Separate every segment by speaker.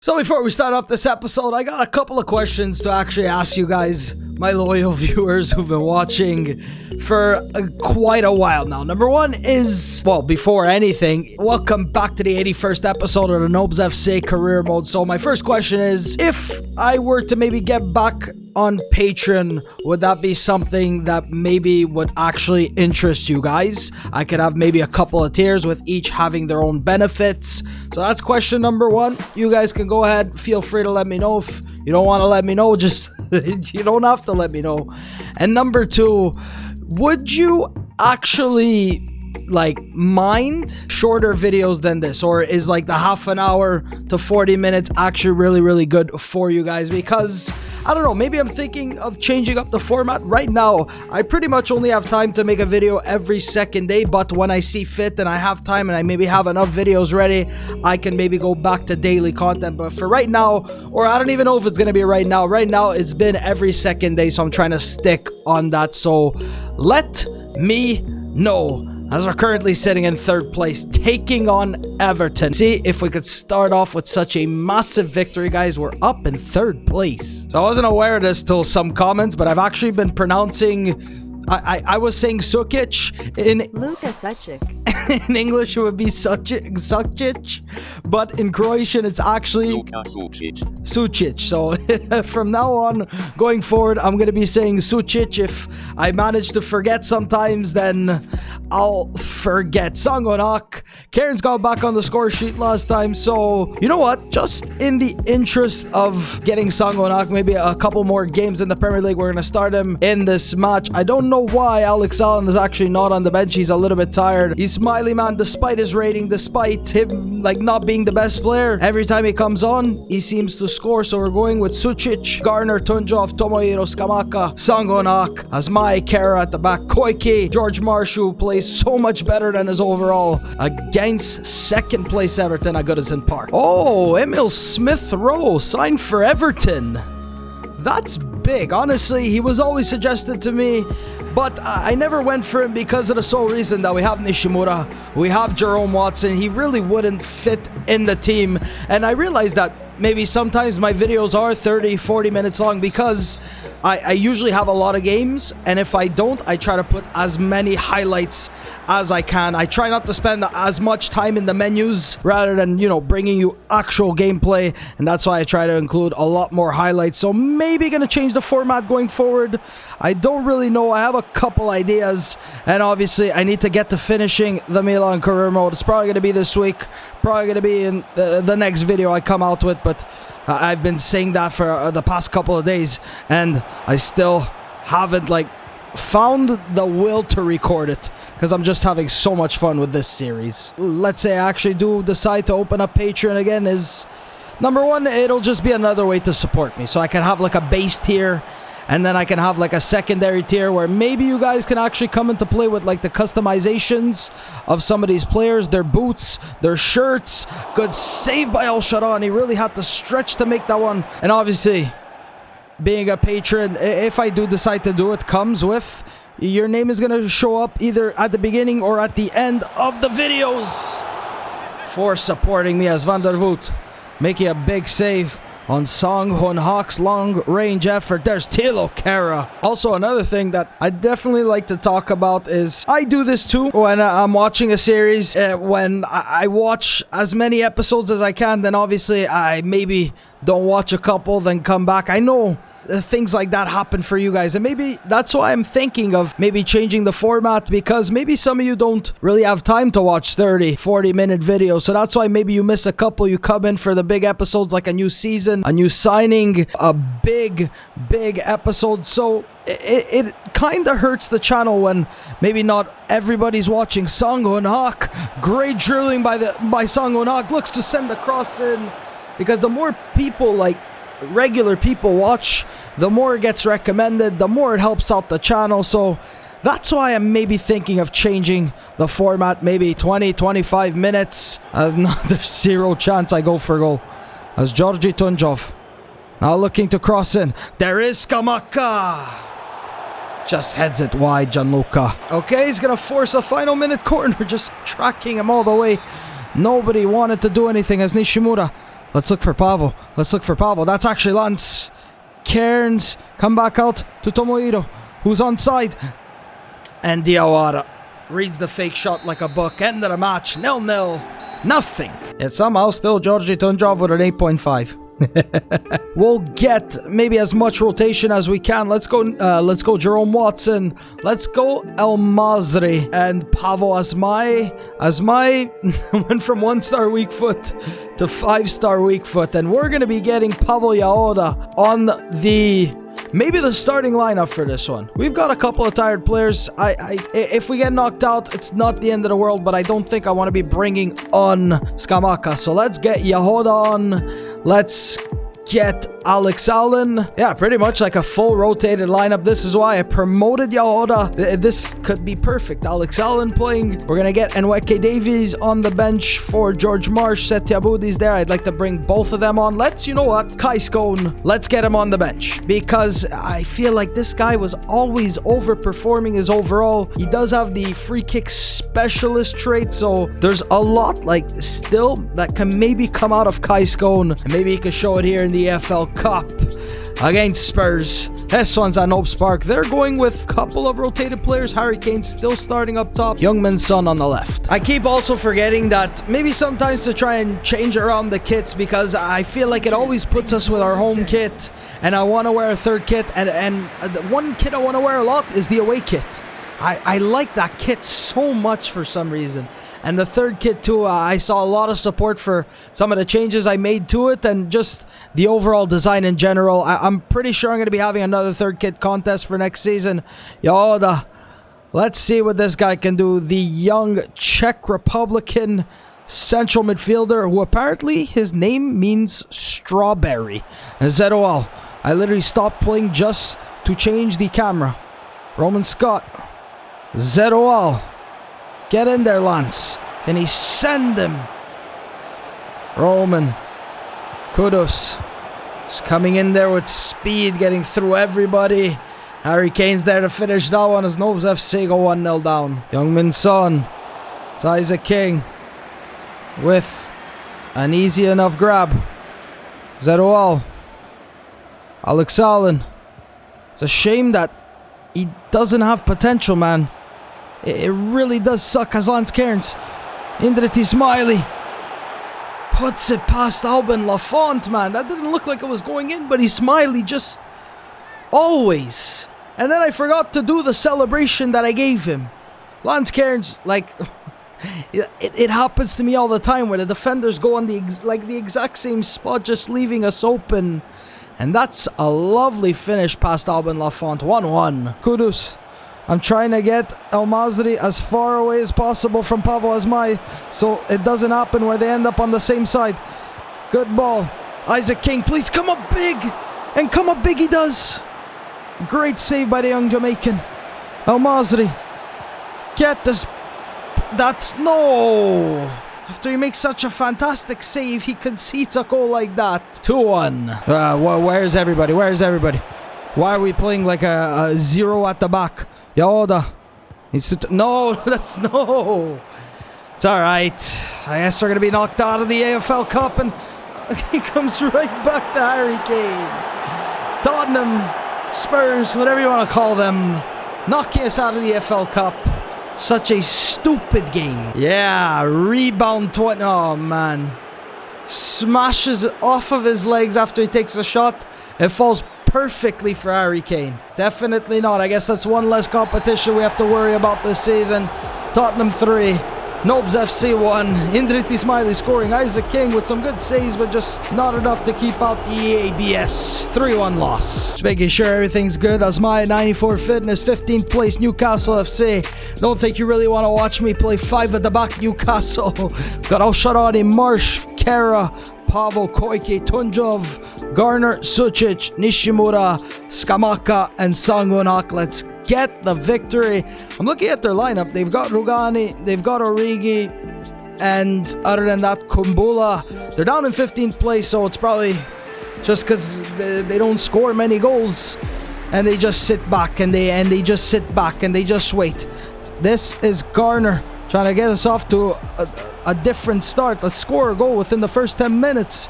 Speaker 1: So before we start off this episode, I got a couple of questions to actually ask you guys, my loyal viewers who've been watching for quite a while now. Number one is, well, before anything, welcome back to the 81st episode of the Nobz FC career mode. So my first question is, if I were to maybe get back on Patreon, would that be something that maybe would actually interest you guys? I could have maybe a couple of tiers with each having their own benefits. So that's question number one. You guys can go ahead, feel free to let me know. If you don't want to let me know, just you don't have to let me know. And number two, would you actually mind shorter videos than this, or is like the half an hour to 40 minutes actually really good for you guys? Because I don't know, maybe I'm thinking of changing up the format. Right now, I pretty much only have time to make a video every second day, but when I see fit and I have time and I maybe have enough videos ready, I can maybe go back to daily content. But for right now, or I don't even know if it's gonna be right now it's been every second day, so I'm trying to stick on that. So let me know, as we're currently sitting in third place, taking on Everton. See if we could start off with such a massive victory, guys. We're up in third place. So I wasn't aware of this till some comments, but I've actually been pronouncing... I was saying Sukic in
Speaker 2: Luka Sucic.
Speaker 1: In English it would be Sucic, but in Croatian it's actually
Speaker 3: Luka Sucic.
Speaker 1: So from now on, going forward, I'm gonna be saying Sucic. If I manage to forget sometimes, then I'll forget. Sangonak, Karen's got back on the score sheet last time, so you know what? Just in the interest of getting Sangonak maybe a couple more games in the Premier League, we're gonna start him in this match. I don't know why Alex Allen is actually not on the bench. He's a little bit tired. He's smiley, man, despite his rating, despite him not being the best player. Every time he comes on, he seems to score. So we're going with Sucic, Garner, Tunjov, Tomohiro, Skamaka, Sangonak, Asmai, Kara at the back, Koike, George Marshall plays so much better than his overall against second place Everton at Goodison Park. Oh, Emil Smith-Rowe signed for Everton. That's big. Honestly, he was always suggested to me, but I never went for him because of the sole reason that we have Nishimura, we have Jerome Watson. He really wouldn't fit in the team, and I realized that maybe sometimes my videos are 30-40 minutes long because I usually have a lot of games, and if I don't, I try to put as many highlights as I can. I try not to spend as much time in the menus rather than, bringing you actual gameplay, and that's why I try to include a lot more highlights. So maybe gonna change the format going forward. I don't really know. I have a couple ideas, and obviously I need to get to finishing the Milan career mode. It's probably gonna be this week, probably gonna be in the next video I come out with, but I've been saying that for the past couple of days, and I still haven't found the will to record it because I'm just having so much fun with this series. Let's say I actually do decide to open up Patreon again, is number one, it'll just be another way to support me, so I can have a base tier, and then I can have a secondary tier where maybe you guys can actually come into play with the customizations of some of these players, their boots, their shirts. Good save by El Sharon. He really had to stretch to make that one. And obviously, being a patron, if I do decide to do it, comes with your name is going to show up either at the beginning or at the end of the videos for supporting me, as Van der Voort making a big save on Song Hoon Hawk's long-range effort. There's Tilo Kara. Also, another thing that I definitely like to talk about is I do this too when I'm watching a series. When I watch as many episodes as I can, then obviously I maybe don't watch a couple, then come back. I know things like that happen for you guys, and maybe that's why I'm thinking of maybe changing the format, because maybe some of you don't really have time to watch 30-40 minute videos, so that's why maybe you miss a couple. You come in for the big episodes, like a new season, a new signing, a big episode. So it kind of hurts the channel when maybe not everybody's watching. Song Hoon Hawk, great drilling by Song Hoon Hawk, looks to send the cross in, because the more people, regular people, watch, the more it gets recommended, the more it helps out the channel. So that's why I'm maybe thinking of changing the format, maybe 20-25 minutes. There's zero chance I go for goal. As Georgi Tunjov now looking to cross in. There is Skamaka. Just heads it wide, Gianluca. Okay, he's gonna force a final minute corner, just tracking him all the way. Nobody wanted to do anything as Nishimura Let's look for Pavo. Let's look for Pavo. That's actually Lance. Cairns. Come back out to Tomohiro, who's onside. And Diawara reads the fake shot like a book. End of the match. 0-0. Nothing. It's somehow still Georgi Tunjov with an 8.5. We'll get maybe as much rotation as we can. Let's go Jerome Watson. Let's go El Masri and Pavo Asmai. Asmai went from 1-star weak foot to 5-star weak foot, and we're gonna be getting Pavo Yaoda on the maybe the starting lineup for this one. We've got a couple of tired players. If we get knocked out, it's not the end of the world, but I don't think I want to be bringing on Skamaka. So let's get Yahoda on. Let's get Alex Allen. Yeah, pretty much like a full rotated lineup. This is why I promoted Yahoda. This could be perfect. Alex Allen playing. We're gonna get Nweke Davies on the bench for George Marsh. Seth Yabudi's there. I'd like to bring both of them on. You know what? Kai Scone, let's get him on the bench because I feel like this guy was always overperforming his overall. He does have the free kick specialist trait, so there's a lot like still that can maybe come out of Kai Scone, and maybe he could show it here in the EFL Cup against Spurs. This one's at Nobz Park. They're going with a couple of rotated players. Harry Kane still starting up top. Youngman's Son on the left. I keep also forgetting that maybe sometimes to try and change around the kits because I feel like it always puts us with our home kit and I want to wear a third kit, and the one kit I want to wear a lot is the away kit. I like that kit so much for some reason. And the third kit too, I saw a lot of support for some of the changes I made to it and just the overall design in general. I'm pretty sure I'm going to be having another third kit contest for next season. Yoda, let's see what this guy can do. The young Czech Republican central midfielder who apparently his name means strawberry. And Zeroal, I literally stopped playing just to change the camera. Roman Scott. Zeroal. Get in there, Lance. Can he send him? Roman. Kudus. Just coming in there with speed, getting through everybody. Harry Kane's there to finish that one as Nobz FC go 1-0 down. Youngmin Son. It's Isaac King. With an easy enough grab. Zeroual. Alex Allen. It's a shame that he doesn't have potential, man. It really does suck as Lance Cairns. Indrit Ismaili puts it past Albin Lafont, man. That didn't look like it was going in, but Ismaili just always. And then I forgot to do the celebration that I gave him. Lance Cairns, like, it happens to me all the time where the defenders go on the exact same spot, just leaving us open. And that's a lovely finish past Albin Lafont. 1-1. Kudus. I'm trying to get El Masri as far away as possible from Pavo Asmai so it doesn't happen where they end up on the same side. Good ball. Isaac King, please come up big. And come up big he does. Great save by the young Jamaican. El Masri. Get this. That's no. After he makes such a fantastic save, he concedes a goal like that. 2-1. Where's everybody? Where's everybody? Why are we playing like a zero at the back? Yoda needs to... No, that's no. It's alright. I guess we're going to be knocked out of the AFL Cup and he comes right back to Harry Kane. Tottenham, Spurs, whatever you want to call them, knocking us out of the EFL Cup. Such a stupid game. Yeah, rebound 20. Oh, man. Smashes it off of his legs after he takes a shot. It falls perfectly for Harry Kane. Definitely not. I guess that's one less competition we have to worry about this season. Tottenham 3, Nobz FC 1. Indrit Ismaili scoring. Isaac King with some good saves, but just not enough to keep out the EABS. 3-1 loss. Just making sure everything's good. Asmai 94 fitness, 15th place Newcastle FC. Don't think you really want to watch me play 5 at the back Newcastle. Got Al-Sharani, Marsh, Kara, Pavo, Koike, Tunjov, Garner, Sucic, Nishimura, Skamaka, and Sangunak. Let's get the victory. I'm looking at their lineup. They've got Rugani, they've got Origi, and other than that, Kumbula. They're down in 15th place, so it's probably just because they don't score many goals, and they just sit back, and they just sit back, and they just wait. This is Garner trying to get us off to a different start. Let's score a goal within the first 10 minutes.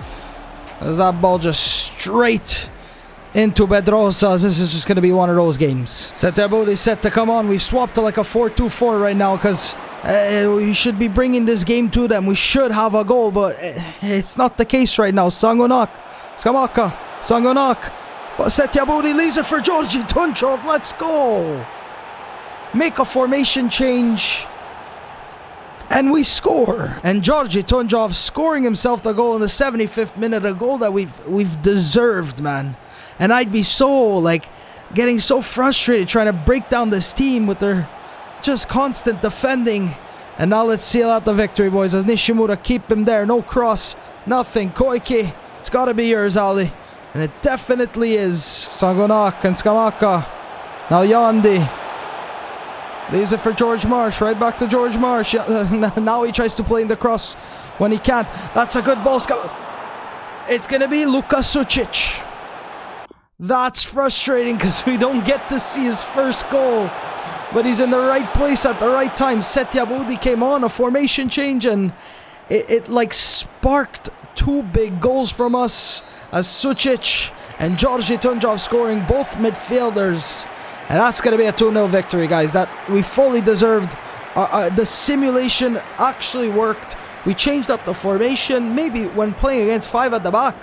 Speaker 1: As that ball just straight into Bedrosa. This is just going to be one of those games. Setiabudi set to come on. We've swapped to like a 4-2-4 right now because we should be bringing this game to them. We should have a goal, but it's not the case right now. Sangonak, Skamaka, Sangonak. But Setiabudi leaves it for Georgi Tunchov. Let's go. Make a formation change. And we score. And Georgi Tunchov scoring himself the goal in the 75th minute. A goal that we've deserved, man. And I'd be so, like, getting so frustrated trying to break down this team with their just constant defending. And now let's seal out the victory, boys, as Nishimura keep him there. No cross, nothing. Koike, it's got to be yours, Ali. And it definitely is. Sangonak and Skamaka. Now Yandi. Leaves it for George Marsh. Right back to George Marsh. Now he tries to play in the cross when he can't. That's a good ball. It's going to be Luka Sucic. That's frustrating because we don't get to see his first goal. But he's in the right place at the right time. Setiabudi came on, a formation change, and it like sparked two big goals from us as Sucic and Georgi Tunjov scoring, both midfielders. And that's going to be a 2-0 victory, guys. That we fully deserved. The simulation actually worked. We changed up the formation. Maybe when playing against 5 at the back,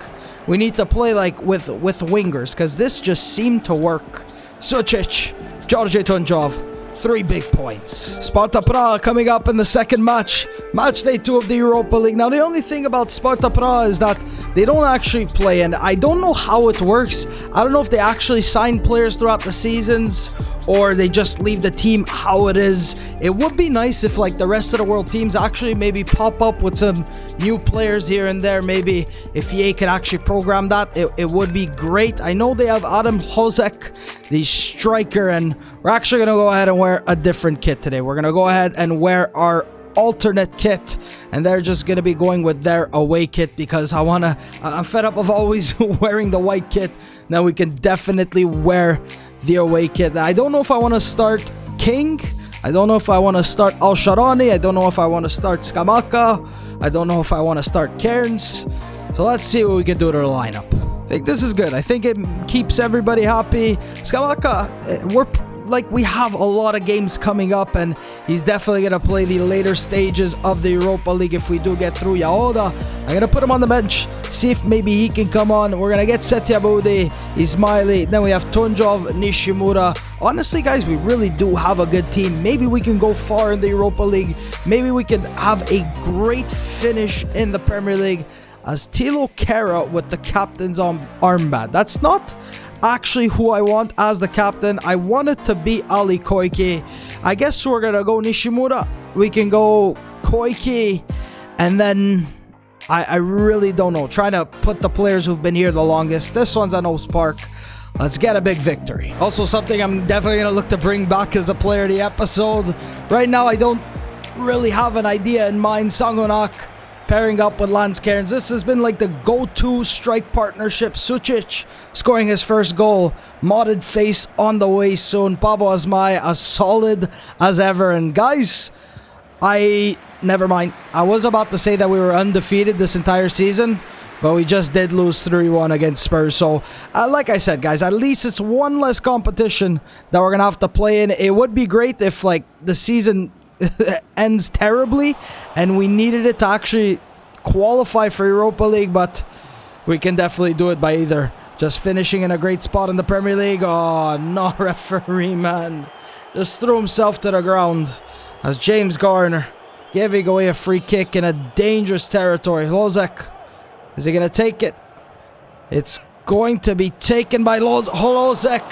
Speaker 1: we need to play like with wingers, because this just seemed to work. Sucic, Georgi Tunjov. 3 big points. Sparta Prague coming up in the second match. Match day 2 of the Europa League. Now, the only thing about Sparta Prague is that they don't actually play, and I don't know how it works. I don't know if they actually sign players throughout the seasons or they just leave the team how it is. It would be nice if like the rest of the world teams actually maybe pop up with some new players here and there. Maybe if EA could actually program that, it would be great. I know they have Adam Hozek, the striker, and we're actually going to go ahead and wear a different kit today. We're going to go ahead and wear our alternate kit, and they're just going to be going with their away kit because I'm fed up of always wearing the white kit. Now we can definitely wear the away kit. I don't know if I want to start King. I don't know if I want to start Al-Sharani. I don't know if I want to start Skamaka. I don't know if I want to start Cairns. So let's see what we can do to the lineup. I think this is good. I think it keeps everybody happy. Skamaka, we have a lot of games coming up, and he's definitely going to play the later stages of the Europa League if we do get through. Yaoda, I'm going to put him on the bench, see if maybe he can come on. We're going to get Setiabudi, Ismaili, then we have Tunjov, Nishimura. Honestly, guys, we really do have a good team. Maybe we can go far in the Europa League. Maybe we can have a great finish in the Premier League. As Tilo Kara with the captain's armband. That's not actually who I want as the captain. I want it to be Ali Koike. I guess we're gonna go Nishimura. We can go Koike, and then I really don't know. Trying to put the players who've been here the longest. This one's at Nobz Park. Let's get a big victory. Also, something I'm definitely gonna look to bring back as the player of the episode. Right now, I don't really have an idea in mind. Sangonak pairing up with Lance Cairns. This has been like the go-to strike partnership. Sucic scoring his first goal. Modded face on the way soon. Pavo Asmai as solid as ever. And guys, never mind. I was about to say that we were undefeated this entire season, but we just did lose 3-1 against Spurs. So, like I said, guys, at least it's one less competition that we're going to have to play in. It would be great if like the season ends terribly and we needed it to actually qualify for Europa League, but we can definitely do it by either just finishing in a great spot in the Premier League. Oh no, referee, man, just threw himself to the ground as James Garner giving away a free kick in a dangerous territory. Lozek, is he gonna take it? It's going to be taken by Lozek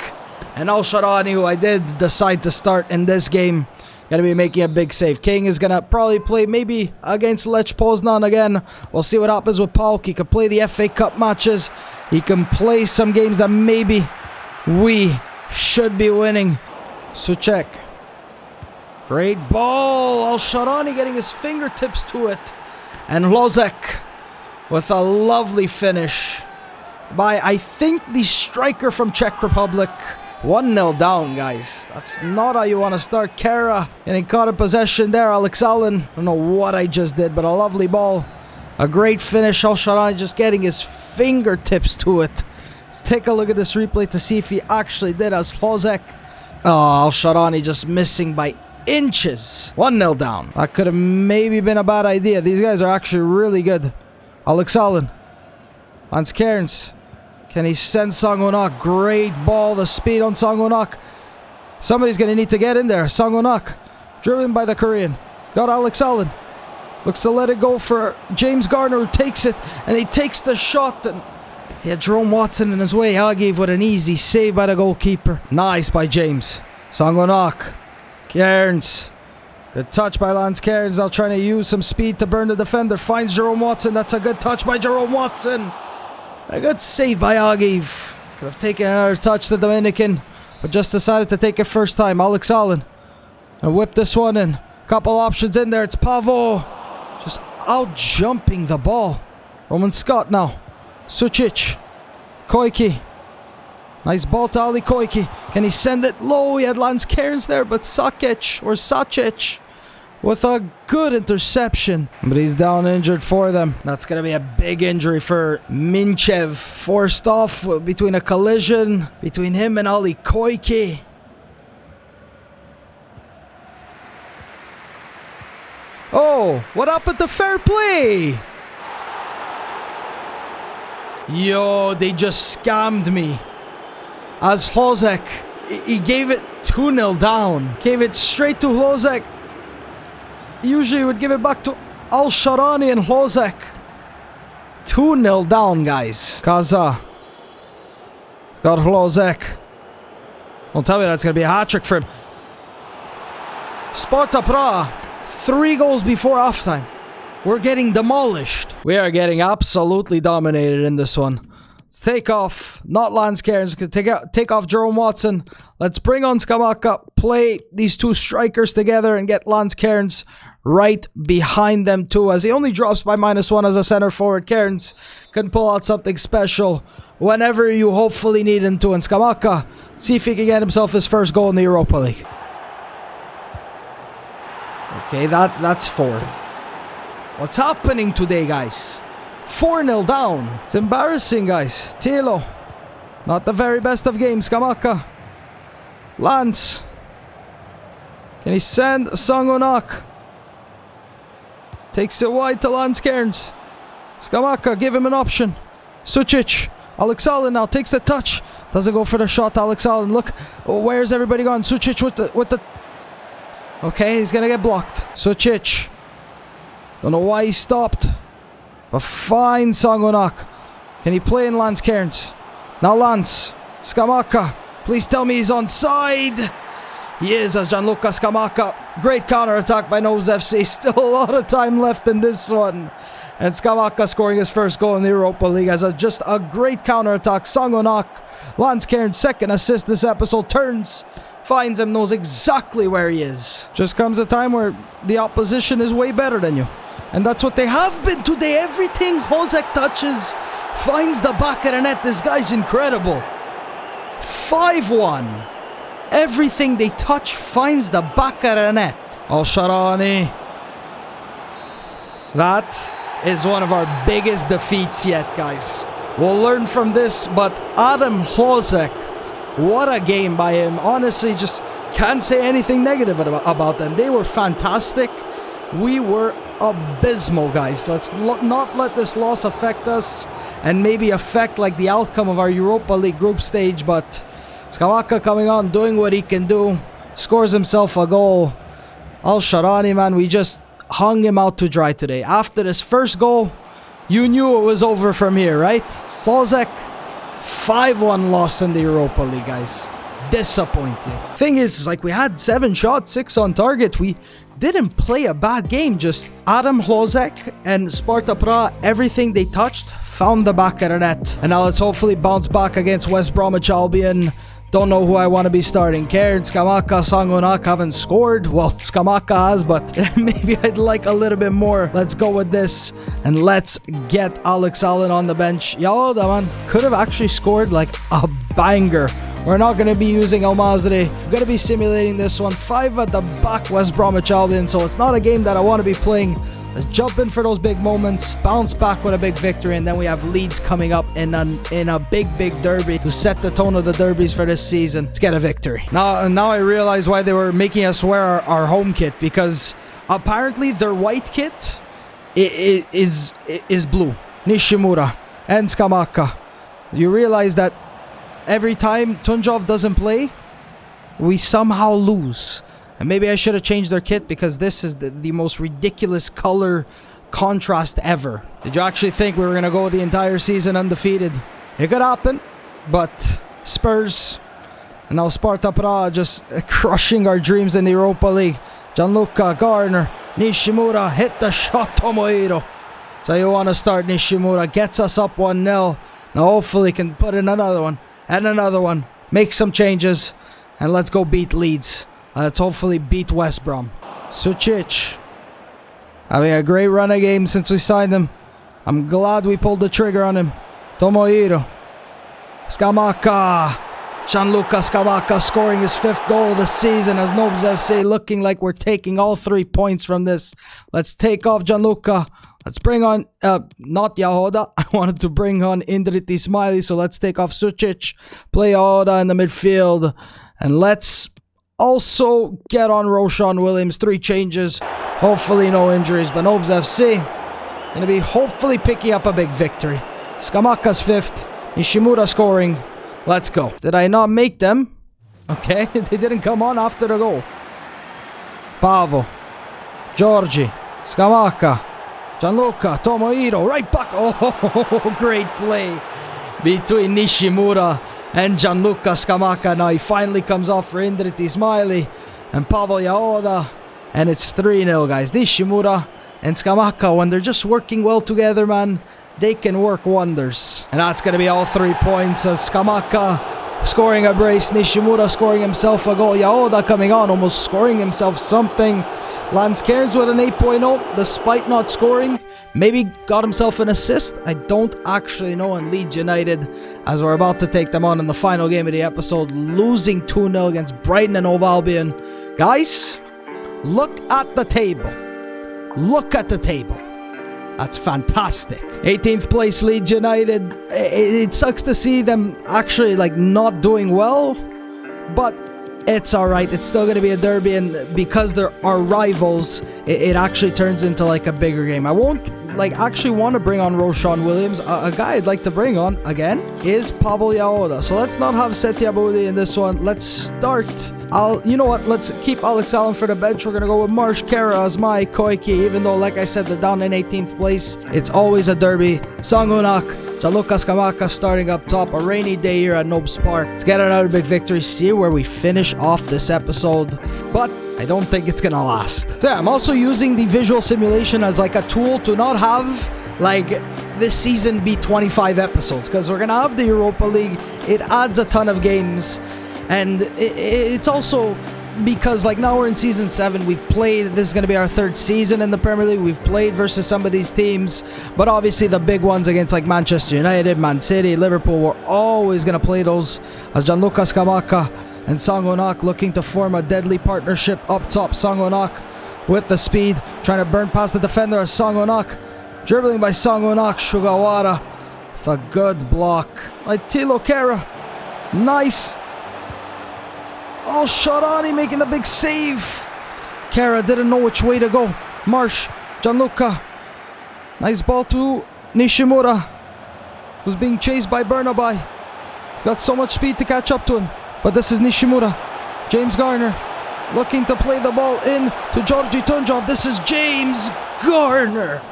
Speaker 1: and Al-Sharani, who I did decide to start in this game. Gonna be making a big save. King is gonna probably play maybe against Lech Poznan again. We'll see what happens with Pauk. He can play the FA Cup matches. He can play some games that maybe we should be winning. Suchek. Great ball. Al-Sharani getting his fingertips to it. And Lozek with a lovely finish by, I think, the striker from Czech Republic. 1-0 down, guys. That's not how you want to start. Kara getting caught in possession there. Alex Allen. I don't know what I just did, but a lovely ball A great finish. Al-Sharani just getting his fingertips to it. Let's take a look at this replay to see if he actually did as Hlozek. Oh, Al-Sharani just missing by inches. 1-0 down. That could have maybe been a bad idea. These guys are actually really good. Alex Allen. Lance Cairns. Can he send Sangonak? Great ball. The speed on Sangonak. Somebody's going to need to get in there. Sangonak. Driven by the Korean. Got Alex Allen. Looks to let it go for James Garner, who takes it. And he takes the shot. And he had Jerome Watson in his way. Agiv with an easy save by the goalkeeper. Nice by James. Sangonak. Cairns. Good touch by Lance Cairns. Now trying to use some speed to burn the defender. Finds Jerome Watson. That's a good touch by Jerome Watson. A good save by Agiv. Could have taken another touch, the Dominican, but just decided to take it first time. Alex Allen. And whip this one in. Couple options in there. It's Pavo. Just out jumping the ball. Roman Scott now. Sucic. Koike. Nice ball to Ali Koike. Can he send it low? He had Lance Cairns there, but Sacic with a good interception. But he's down injured for them. That's going to be a big injury for Minchev. Forced off between a collision between him and Ali Koike. Oh, what happened to fair play? Yo, they just scammed me. As Hlozek, he gave it 2-0 down. Gave it straight to Hlozek. Usually he would give it back to Al-Sharani and Hlozek. 2-0 down, guys. Kaza. He's got Hlozek. Don't tell me that's going to be a hat-trick for him. Sparta Prague. 3 goals before halftime. We're getting demolished. We are getting absolutely dominated in this one. Let's take off. Not Lance Cairns. Take off Jerome Watson. Let's bring on Skamaka. Play these two strikers together and get Lance Cairns right behind them too, as he only drops by -1 as a center forward. Cairns can pull out something special whenever you hopefully need him to. And Skamaka, see if he can get himself his first goal in the Europa League. Okay, that's 4. What's happening today, guys? 4-0 down. It's embarrassing, guys. Tilo. Not the very best of games. Skamaka. Lance. Can he send Sangonak? Takes it wide to Lance Cairns. Skamaka, give him an option. Sucic. Alex Allen now takes the touch. Doesn't go for the shot, Alex Allen. Look, where's everybody gone? Sucic with the... Okay, he's gonna get blocked. Sucic. Don't know why he stopped. But fine Sangonak. Can he play in Lance Cairns? Now Lance. Skamaka. Please tell me he's onside. He is, as Gianluca Skamaka. Great counter-attack by Nobz FC. Still a lot of time left in this one. And Skamaka scoring his first goal in the Europa League as just a great counter-attack. Sangonak. Lance Cairns' second assist this episode. Turns. Finds him. Knows exactly where he is. Just comes a time where the opposition is way better than you. And that's what they have been today. Everything Hlozek touches finds the back of the net. This guy's incredible. 5-1. Everything they touch finds the back of the net. Al-Sharani. That is one of our biggest defeats yet, guys. We'll learn from this, but Adam Hlozek, what a game by him. Honestly, just can't say anything negative about them. They were fantastic. We were abysmal, guys. Let's not let this loss affect us and maybe affect like the outcome of our Europa League group stage. But Skamaka coming on, doing what he can do, scores himself a goal. Al-Sharani, man, we just hung him out to dry today. After this first goal, you knew it was over from here, right? Hlozek, 5-1 loss in the Europa League, guys. Disappointing. Thing is, like, we had 7 shots, 6 on target. We didn't play a bad game. Just Adam Hlozek and Sparta Prague, everything they touched found the back of the net. And now let's hopefully bounce back against West Bromwich Albion. Don't know who I want to be starting. Cairns, Skamaka, Sangonak haven't scored. Well, Skamaka has, but maybe I'd like a little bit more. Let's go with this. And let's get Alex Allen on the bench. Yo, that man could have actually scored like a banger. We're not going to be using El Masri. We're going to be simulating this one. 5 at the back, West Bromwich Albion. So it's not a game that I want to be playing Let's jump in for those big moments, bounce back with a big victory, and then we have Leeds coming up in a big derby to set the tone of the derbies for this season. Let's get a victory. Now I realize why they were making us wear our home kit, because apparently their white kit is blue. Nishimura and Skamaka. You realize that every time Tunjov doesn't play, we somehow lose. And maybe I should have changed their kit, because this is the most ridiculous color contrast ever. Did you actually think we were going to go the entire season undefeated? It could happen, but Spurs and now Sparta Prague just crushing our dreams in the Europa League. Gianluca, Garner, Nishimura hit the shot, Tomohiro. So you want to start Nishimura, gets us up 1-0. Now hopefully can put in another one and another one. Make some changes and let's go beat Leeds. Let's hopefully beat West Brom. Sucic having a great run of games since we signed him. I'm glad we pulled the trigger on him. Tomohiro. Skamaka. Gianluca Skamaka scoring his 5th goal this season as Nobz FC, looking like we're taking all 3 points from this. Let's take off Gianluca. Let's bring on, not Yahoda. I wanted to bring on Indrit Ismaili, so let's take off Sucic. Play Yahoda in the midfield. And let's also get on Roshan Williams. 3 changes. Hopefully no injuries. But Nobz FC going to be hopefully picking up a big victory. Skamaka's 5th. Nishimura scoring. Let's go. Did I not make them? Okay, they didn't come on after the goal. Pavo. Georgi. Skamaka. Gianluca. Tomohiro. Right back. Oh, great play between Nishimura and Gianluca Skamaka. Now he finally comes off for Indrit Ismaili and Pavel Yahoda. And it's 3-0, guys. Nishimura and Skamaka, when they're just working well together, man, they can work wonders. And that's going to be all 3 points as Skamaka scoring a brace, Nishimura scoring himself a goal, Yahoda coming on, almost scoring himself something. Lance Cairns with an 8.0, despite not scoring. Maybe got himself an assist. I don't actually know. And Leeds United, as we're about to take them on in the final game of the episode, losing 2-0 against Brighton and Hove Albion. Guys, look at the table. Look at the table. That's fantastic. 18th place Leeds United. It sucks to see them actually not doing well, but it's alright. It's still going to be a derby, and because there are rivals, it actually turns into a bigger game. I won't actually want to bring on Roshan Williams. A guy I'd like to bring on again is Pavel Yahoda. So let's not have Setia Budi in this one. Let's start. You know what? Let's keep Alex Allen for the bench. We're going to go with Marsh Kara as my Koiki, even though, like I said, they're down in 18th place. It's always a derby. Sangunak. Gianluca Skamaka starting up top. A rainy day here at Nobz Park. Let's get another big victory. See where we finish off this episode. But I don't think it's gonna last. So yeah, I'm also using the visual simulation as a tool to not have this season be 25 episodes, because we're gonna have the Europa League. It adds a ton of games, and it's also because now we're in season 7. We've played, this is going to be our 3rd season in the Premier League. We've played versus some of these teams, but obviously the big ones against Manchester United, Man City, Liverpool, we're always going to play those. As Gianluca Skamaka and Sangonak looking to form a deadly partnership up top. Sangonak with the speed, trying to burn past the defender as Sangonak, dribbling by Sangonak. Sugawara with a good block by Tilo Kera. Nice. Oh, Sharani making the big save. Kara didn't know which way to go. Marsh, Gianluca. Nice ball to Nishimura, who's being chased by Bernabai. He's got so much speed to catch up to him. But this is Nishimura. James Garner looking to play the ball in to Georgi Tunjov. This is James Garner,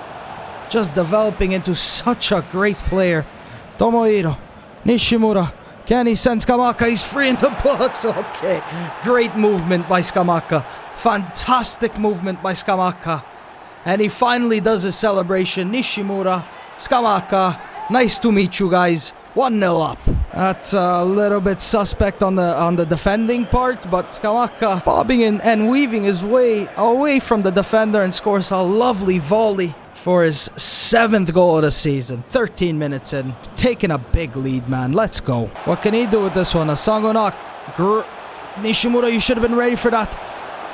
Speaker 1: just developing into such a great player. Tomohiro, Nishimura. Can he send Skamaka? He's free in the box. Okay. Great movement by Skamaka. Fantastic movement by Skamaka. And he finally does his celebration. Nishimura, Skamaka. Nice to meet you guys. 1-0 up. That's a little bit suspect on the defending part, but Skamaka bobbing and weaving his way away from the defender and scores a lovely volley for his 7th goal of the season. 13 minutes in. Taking a big lead, man. Let's go. What can he do with this one? A Sangonak. Nishimura, you should have been ready for that.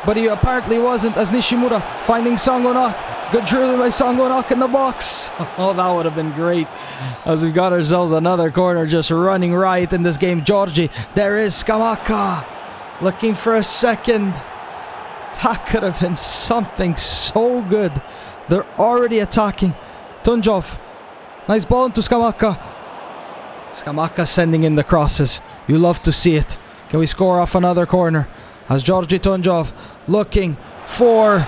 Speaker 1: But he apparently wasn't, as Nishimura finding Sangonak. Good dribbling by Sangonak in the box. Oh, that would have been great. As we've got ourselves another corner just running riot in this game. Georgie, there is Skamaka. Looking for a second. That could have been something so good. They're already attacking. Tunjov. Nice ball into Skamaka. Skamaka sending in the crosses. You love to see it. Can we score off another corner? As Georgie Tunjov looking for...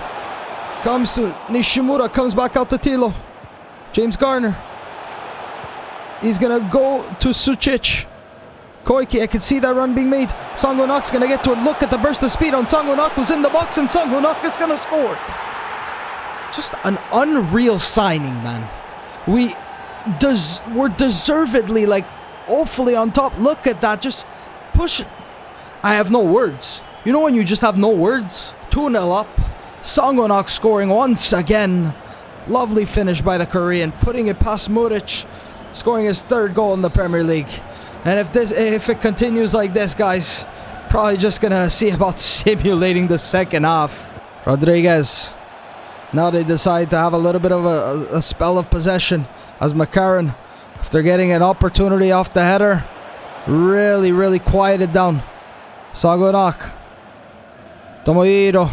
Speaker 1: Comes to Nishimura. Comes back out to Tilo. James Garner. He's going to go to Sucic. Koike, I can see that run being made. Sangonak's going to get to it. Look at the burst of speed on Sangonak, who's in the box, and Sangonak is going to score. Just an unreal signing, man. We're deservedly, like, awfully on top. Look at that. Just push it. I have no words. You know when you just have no words? 2-0 up. Sangonak scoring once again. Lovely finish by the Korean. Putting it past Muric. Scoring his third goal in the Premier League. And if it continues like this, guys, probably just going to see about simulating the second half. Rodriguez. Now they decide to have a little bit of a spell of possession. As McCarron, after getting an opportunity off the header, really quieted down. Sangonak. Tomohiro.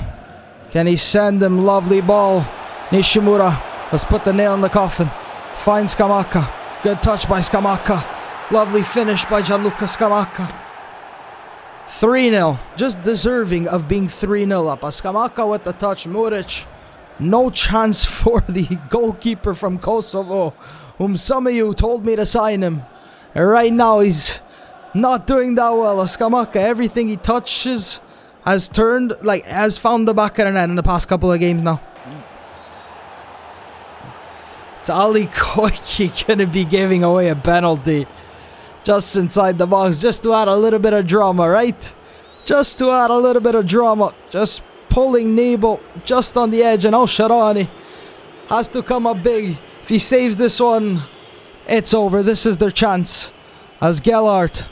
Speaker 1: Can he send him? Lovely ball. Nishimura. Let's put the nail in the coffin. Finds Skamaka. Good touch by Skamaka. Lovely finish by Gianluca Skamaka. 3-0. Just deserving of being 3-0 up. Skamaka with the touch. Muric. No chance for the goalkeeper from Kosovo, whom some of you told me to sign him. And right now he's not doing that well. Skamaka, everything he touches has found the back of the net in the past couple of games now. It's Ali Koike going to be giving away a penalty just inside the box, just to add a little bit of drama, right? Just to add a little bit of drama. Just pulling Nebo just on the edge, and Al-Sharani has to come up big. If he saves this one, it's over. This is their chance. As Gellart,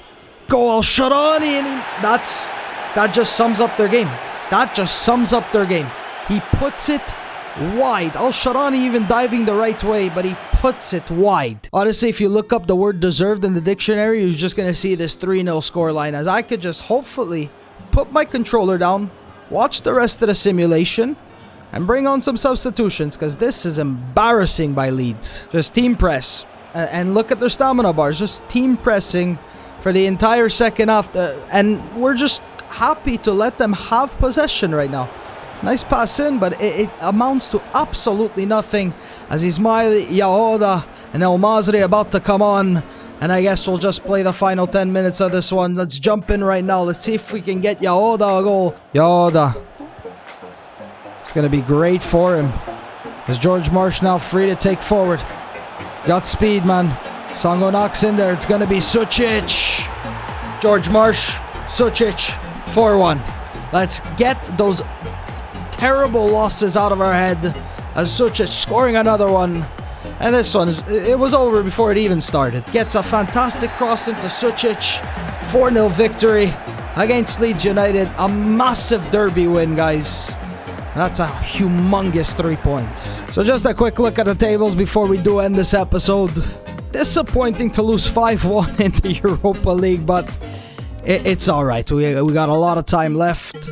Speaker 1: go Al-Sharani, and that just sums up their game. That just sums up their game. He puts it wide. Al-Sharani even diving the right way, but he puts it wide. Honestly, if you look up the word deserved in the dictionary, you're just going to see this 3-0 scoreline, as I could just hopefully put my controller down, watch the rest of the simulation, and bring on some substitutions, because this is embarrassing by Leeds. Just team press. And look at their stamina bars. Just team pressing for the entire second half. And we're just happy to let them have possession right now. Nice pass in, but it amounts to absolutely nothing, as Ismail Yahoda and El Masri about to come on. And I guess we'll just play the final 10 minutes of this one. Let's jump in right now. Let's see if we can get Yahoda a goal. Yahoda. It's going to be great for him. Is George Marsh now free to take forward? Got speed, man. Sangonak's in there. It's going to be Sucic. George Marsh. Sucic. 4-1. Let's get those terrible losses out of our head, as Sucic scoring another one. And this one, it was over before it even started. Gets a fantastic cross into Sucic. 4-0 victory against Leeds United. A massive derby win, guys. That's a humongous 3 points. So just a quick look at the tables before we do end this episode. Disappointing to lose 5-1 in the Europa League, but it's alright. We got a lot of time left.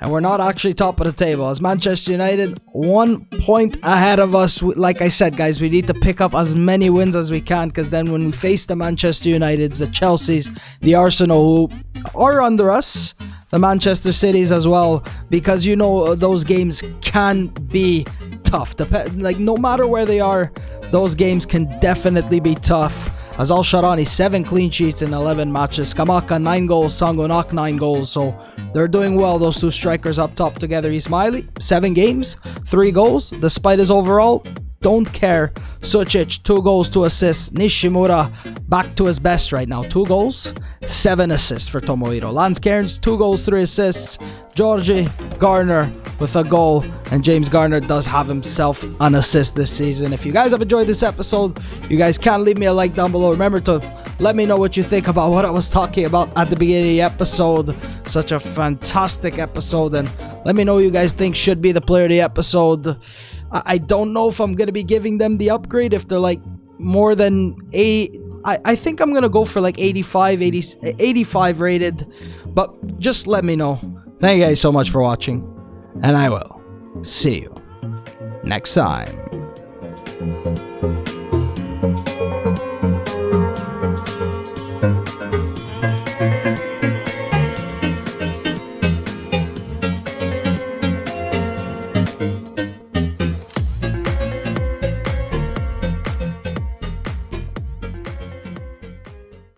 Speaker 1: And we're not actually top of the table, as Manchester United 1 point ahead of us. Like I said, guys, we need to pick up as many wins as we can, because then when we face the Manchester Uniteds, the Chelseas, the Arsenal, who are under us, the Manchester Cities as well, because you know those games can be tough. No matter where they are, those games can definitely be tough. As Al-Sharani, 7 clean sheets in 11 matches. Kamaka, 9 goals. Sangonak, 9 goals. So they're doing well, those two strikers up top together. Ismaili, 7 games, 3 goals. Despite his overall, don't care. Sucic, 2 goals, 2 assists. Nishimura, back to his best right now. 2 goals, 7 assists for Tomohiro. Lance Cairns, 2 goals, 3 assists. Georgie Garner with a goal, and James Garner does have himself an assist this season. If you guys have enjoyed this episode, you guys can leave me a like down below. Remember to let me know what you think about what I was talking about at the beginning of the episode. Such a fantastic episode, and let me know who you guys think should be the player of the episode. I don't know if I'm going to be giving them the upgrade if they're like more than I think I'm going to go for like 85 rated, but just let me know. Thank you guys so much for watching, and I will see you next time.